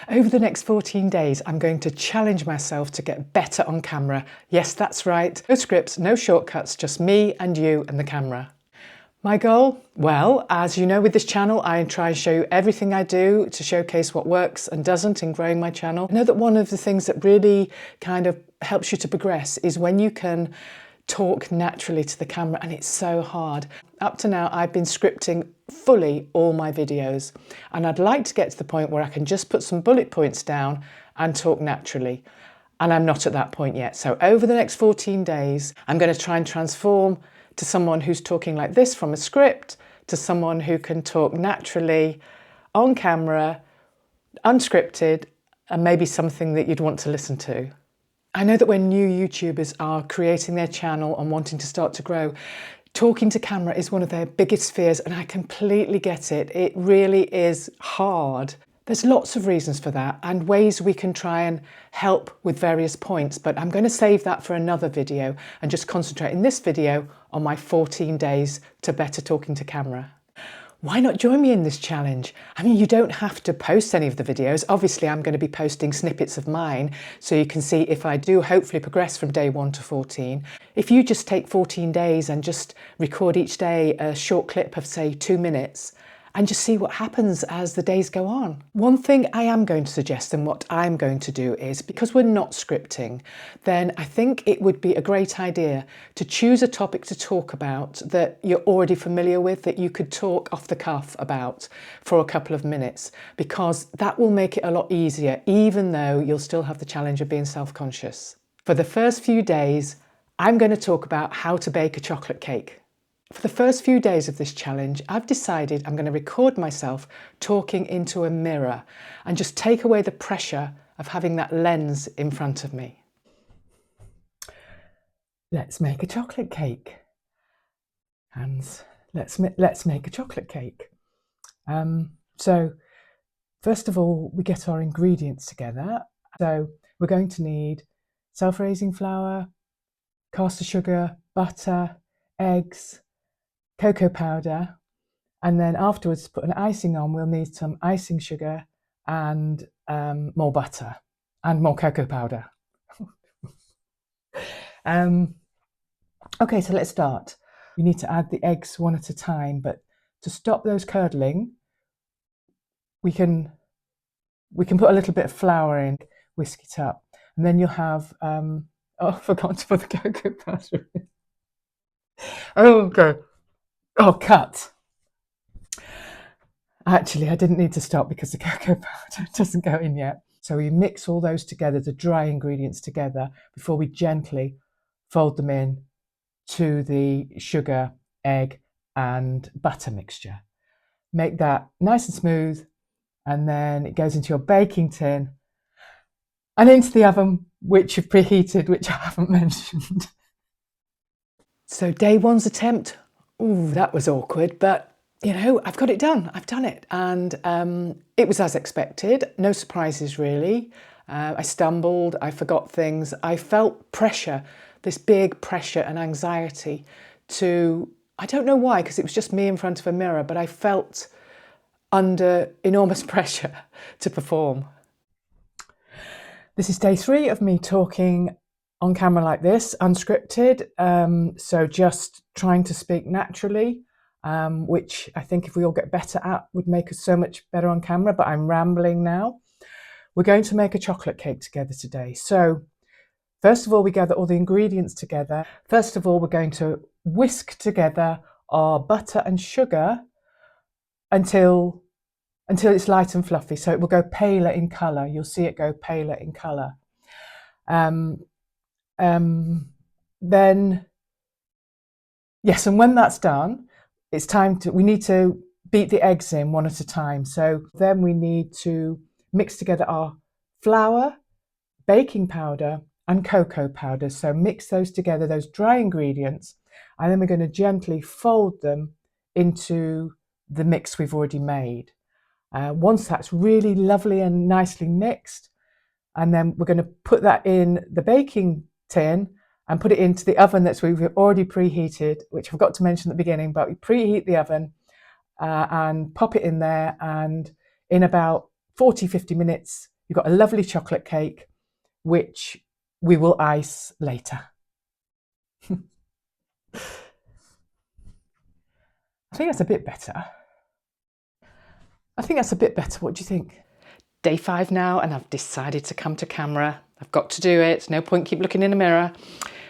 Over the next 14 days, I'm going to challenge myself to get better on camera. Yes, that's right. No scripts, no shortcuts, just me and you and the camera. My goal? Well, as you know with this channel, I try and show you everything I do to showcase what works and doesn't in growing my channel. I know that one of the things that really kind of helps you to progress is when you can talk naturally to the camera, and it's so hard. Up to now, I've been scripting fully all my videos, and I'd like to get to the point where I can just put some bullet points down and talk naturally. And I'm not at that point yet. So over the next 14 days, I'm going to try and transform to someone who's talking like this from a script to someone who can talk naturally on camera, unscripted, and maybe something that you'd want to listen to. I know that when new YouTubers are creating their channel and wanting to start to grow, talking to camera is one of their biggest fears, and I completely get it. It really is hard. There's lots of reasons for that and ways we can try and help with various points, but I'm going to save that for another video and just concentrate in this video on my 14 days to better talking to camera. Why not join me in this challenge? I mean, you don't have to post any of the videos. Obviously, I'm going to be posting snippets of mine so you can see if I do hopefully progress from day 1 to 14. If you just take 14 days and just record each day a short clip of, say, 2 minutes, and just see what happens as the days go on. One thing I am going to suggest, and what I'm going to do, is because we're not scripting, then I think it would be a great idea to choose a topic to talk about that you're already familiar with, that you could talk off the cuff about for a couple of minutes, because that will make it a lot easier, even though you'll still have the challenge of being self-conscious. For the first few days, I'm going to talk about how to bake a chocolate cake. For the first few days of this challenge, I've decided I'm going to record myself talking into a mirror and just take away the pressure of having that lens in front of me. Let's make a chocolate cake. Hands, let's make a chocolate cake. So first of all, we get our ingredients together. So we're going to need self-raising flour, caster sugar, butter, eggs, cocoa powder, and then afterwards to put an icing on, we'll need some icing sugar and more butter and more cocoa powder. Okay, so let's start. We need to add the eggs one at a time, but to stop those curdling, we can put a little bit of flour in, whisk it up, and then you'll have oh, I forgot to put the cocoa powder in. Oh, okay. Oh, cut. Actually, I didn't need to stop because the cocoa powder doesn't go in yet. So we mix all those together, the dry ingredients together, before we gently fold them in to the sugar, egg, and butter mixture. Make that nice and smooth, and then it goes into your baking tin and into the oven, which you've preheated, which I haven't mentioned. So day 1's attempt, ooh, that was awkward, but you know, I've got it done. I've done it, and it was as expected. No surprises really. I stumbled, I forgot things. I felt pressure, this big pressure and anxiety to, I don't know why, because it was just me in front of a mirror, but I felt under enormous pressure to perform. This is day 3 of me talking on camera like this, unscripted, so just trying to speak naturally, which I think if we all get better at would make us so much better on camera, but I'm rambling now. We're going to make a chocolate cake together today. So first of all, we gather all the ingredients together. First of all, we're going to whisk together our butter and sugar until it's light and fluffy, so it will go paler in colour. You'll see it go paler in colour. Then, yes, and when that's done, it's time to, we need to beat the eggs in one at a time. So then we need to mix together our flour, baking powder, and cocoa powder. So mix those together, those dry ingredients, and then we're going to gently fold them into the mix we've already made. Once that's really lovely and nicely mixed, and then we're going to put that in the baking tin and put it into the oven that we've already preheated, which I forgot to mention at the beginning, but we preheat the oven and pop it in there, and in about 40-50 minutes You've got a lovely chocolate cake, which we will ice later. I think that's a bit better. What do you think? Day 5 now, and I've decided to come to camera. I've got to do it. No point keep looking in the mirror.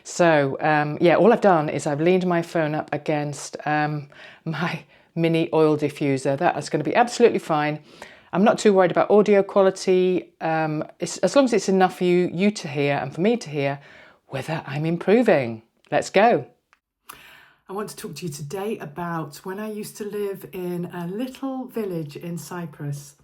So yeah, all I've done is I've leaned my phone up against my mini oil diffuser. That is going to be absolutely fine. I'm not too worried about audio quality, as long as it's enough for you to hear and for me to hear whether I'm improving. Let's go. I want to talk to you today about when I used to live in a little village in Cyprus,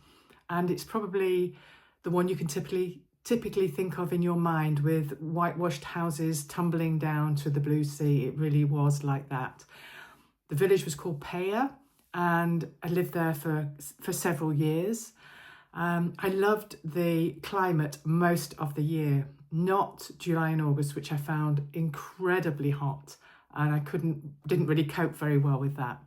and it's probably the one you can typically think of in your mind, with whitewashed houses tumbling down to the blue sea. It really was like that. The village was called Paya, and I lived there for several years. I loved the climate most of the year, not July and August, which I found incredibly hot, and I didn't really cope very well with that.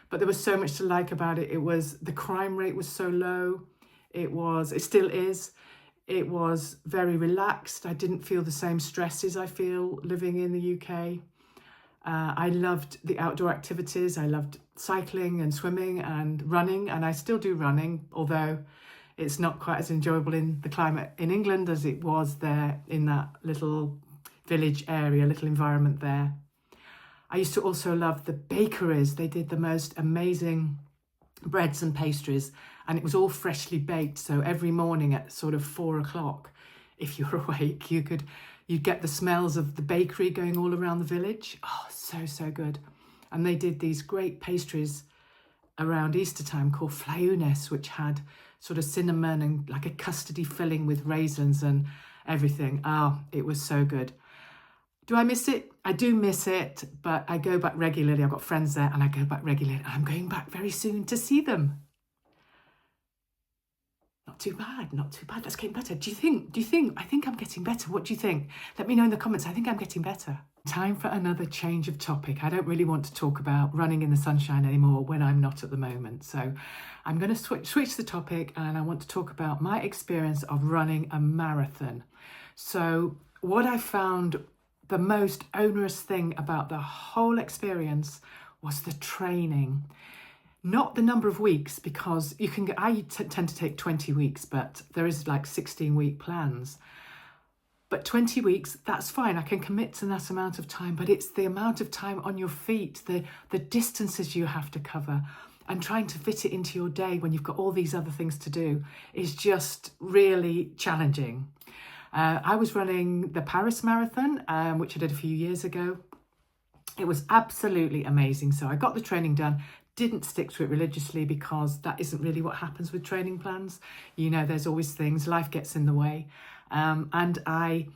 But there was so much to like about it. The crime rate was so low. It still is. It was very relaxed. I didn't feel the same stresses I feel living in the UK. I loved the outdoor activities. I loved cycling and swimming and running, and I still do running, although it's not quite as enjoyable in the climate in England as it was there in that little village area, little environment there. I used to also love the bakeries. They did the most amazing breads and pastries, and it was all freshly baked. So every morning at sort of 4 o'clock, if you were awake, you'd get the smells of the bakery going all around the village. Oh, so good. And they did these great pastries around Easter time called flyounes, which had sort of cinnamon and like a custardy filling with raisins and everything. Oh, it was so good. Do I miss it? I do miss it, but I go back regularly. I've got friends there and I go back regularly. I'm going back very soon to see them. Not too bad. That's getting better. Do you think? I think I'm getting better. What do you think? Let me know in the comments. I think I'm getting better. Time for another change of topic. I don't really want to talk about running in the sunshine anymore when I'm not at the moment. So I'm going to switch the topic, and I want to talk about my experience of running a marathon. So what I found the most onerous thing about the whole experience was the training. Not the number of weeks, because I tend to take 20 weeks, but there is like 16-week plans. But 20 weeks, that's fine. I can commit to that amount of time, but it's the amount of time on your feet, the distances you have to cover, and trying to fit it into your day when you've got all these other things to do is just really challenging. I was running the Paris Marathon, which I did a few years ago. It was absolutely amazing. So I got the training done, didn't stick to it religiously because that isn't really what happens with training plans. You know, there's always things, life gets in the way. And I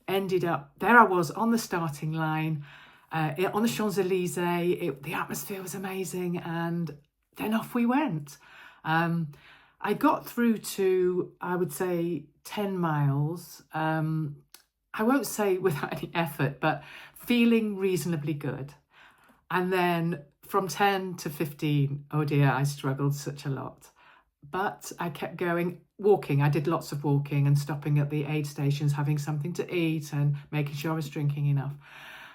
ended up, there I was on the starting line, on the Champs-Élysées. The atmosphere was amazing, and then off we went. I got through to, I would say, 10 miles. I won't say without any effort, but feeling reasonably good. And then from 10 to 15, oh dear, I struggled such a lot. But I kept going, walking. I did lots of walking and stopping at the aid stations, having something to eat and making sure I was drinking enough.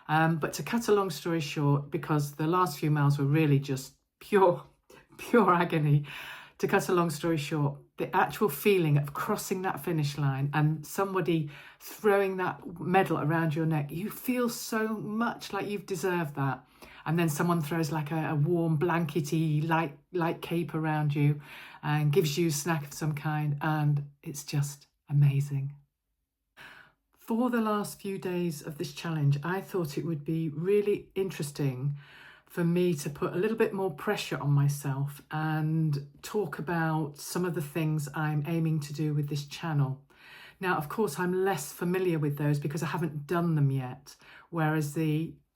But to cut a long story short, because the last few miles were really just pure agony, to cut a long story short, the actual feeling of crossing that finish line and somebody throwing that medal around your neck, you feel so much like you've deserved that. And then someone throws like a warm blankety light cape around you and gives you a snack of some kind, and it's just amazing. For the last few days of this challenge, I thought it would be really interesting for me to put a little bit more pressure on myself and talk about some of the things I'm aiming to do with this channel. Now, of course, I'm less familiar with those because I haven't done them yet, whereas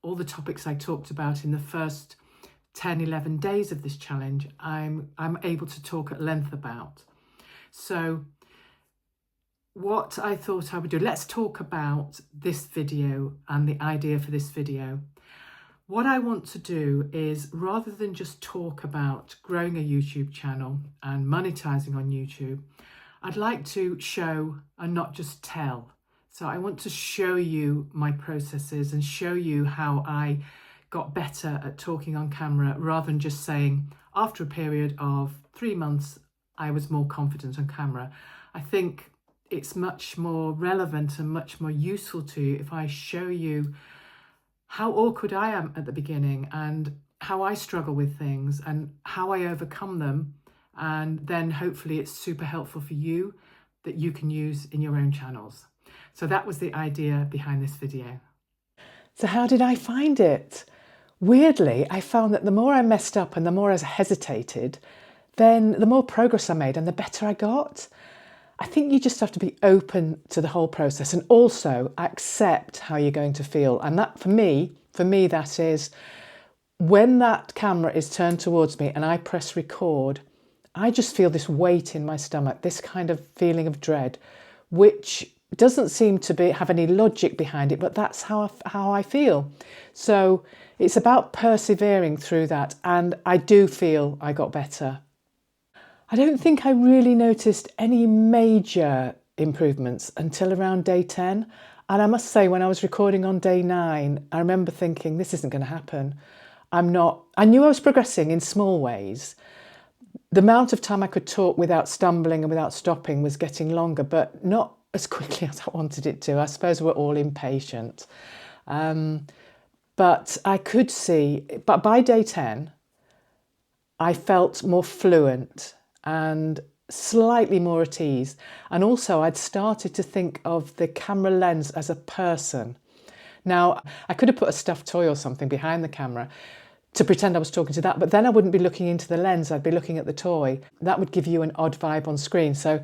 all the topics I talked about in the first 10, 11 days of this challenge, I'm able to talk at length about. So what I thought I would do, let's talk about this video and the idea for this video. What I want to do is, rather than just talk about growing a YouTube channel and monetizing on YouTube, I'd like to show and not just tell. So I want to show you my processes and show you how I got better at talking on camera, rather than just saying after a period of 3 months I was more confident on camera. I think it's much more relevant and much more useful to you if I show you how awkward I am at the beginning and how I struggle with things and how I overcome them, and then hopefully it's super helpful for you that you can use in your own channels. So that was the idea behind this video. So how did I find it? Weirdly, I found that the more I messed up and the more I hesitated, then the more progress I made and the better I got. I think you just have to be open to the whole process and also accept how you're going to feel. And that for me, that is when that camera is turned towards me and I press record, I just feel this weight in my stomach, this kind of feeling of dread, which doesn't seem to have any logic behind it, but that's how I feel. So it's about persevering through that, and I do feel I got better. I don't think I really noticed any major improvements until around day 10. And I must say, when I was recording on day 9, I remember thinking, this isn't going to happen. I knew I was progressing in small ways. The amount of time I could talk without stumbling and without stopping was getting longer, but not as quickly as I wanted it to. I suppose we're all impatient. But I could see, but by day 10, I felt more fluent and slightly more at ease. And also I'd started to think of the camera lens as a person. Now, I could have put a stuffed toy or something behind the camera to pretend I was talking to that, but then I wouldn't be looking into the lens, I'd be looking at the toy. That would give you an odd vibe on screen, so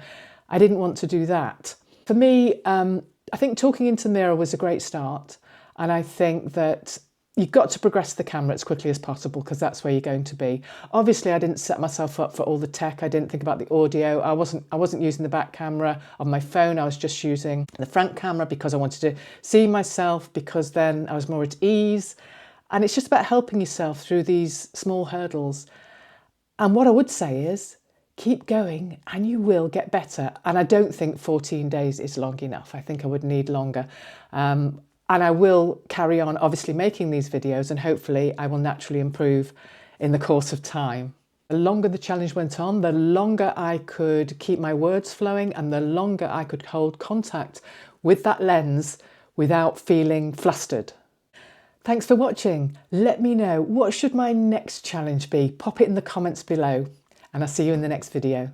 I didn't want to do that. For me, I think talking into the mirror was a great start, and I think that you've got to progress the camera as quickly as possible because that's where you're going to be. Obviously, I didn't set myself up for all the tech. I didn't think about the audio. I wasn't using the back camera of my phone. I was just using the front camera because I wanted to see myself, because then I was more at ease. And it's just about helping yourself through these small hurdles. And what I would say is keep going and you will get better. And I don't think 14 days is long enough. I think I would need longer. And I will carry on obviously making these videos, and hopefully I will naturally improve in the course of time. The longer the challenge went on, the longer I could keep my words flowing and the longer I could hold contact with that lens without feeling flustered. Thanks for watching. Let me know, what should my next challenge be? Pop it in the comments below, and I'll see you in the next video.